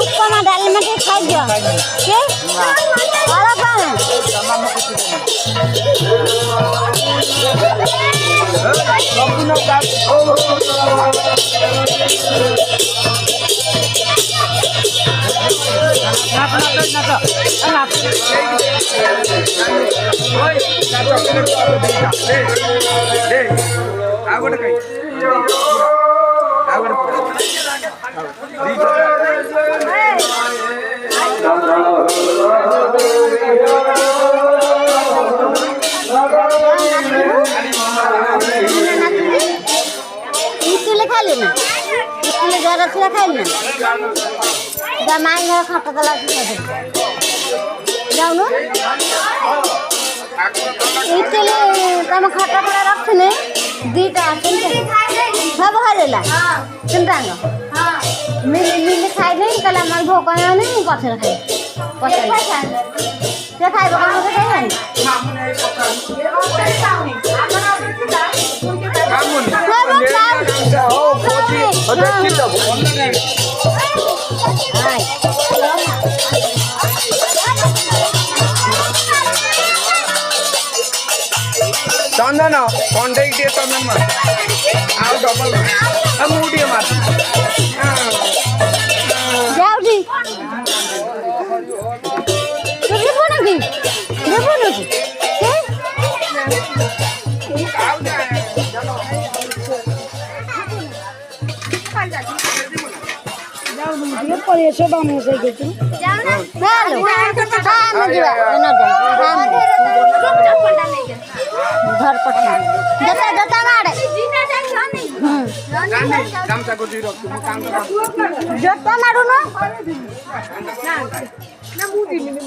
उपमा डालने में खाई दिया के और पाना इतने खा लेना इतने ज़्यादा से खा लेना दमाई घर खाता तला से जाओ ना इतने तम खाता तला रखते ने दीटा सब खा लेला चिंता ना मिल खाई नहीं कल मन भोक नहीं पत्थर खाई पत्थर से खाई बगान से खाई चंदन कॉन्टेक्ट दिए चंदन मार आओ डबल अब मुड़ी मार जाओ जी तो ये बोलो जी ये पड़े सोबा में से के तू हेलो घर पटना जता जता मारे काम सा को दी रख तू काम कर जता मारू ना ना मुड़ी में ना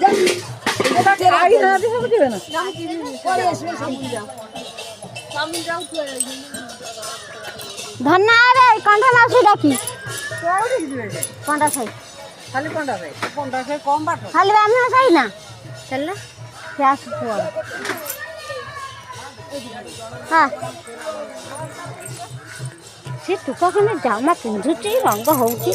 जब तेरा आई ना दे सब देवे ना पड़े इसमें समझ जाओ तू धन्ना रे कंठा ना से डाकी तोड़ दे कंठा सही खाली पंडा से कम बाट खाली हम ना सही ना चल ना क्या सुआ हां से तुका के जामा पिंधुची रंग होउची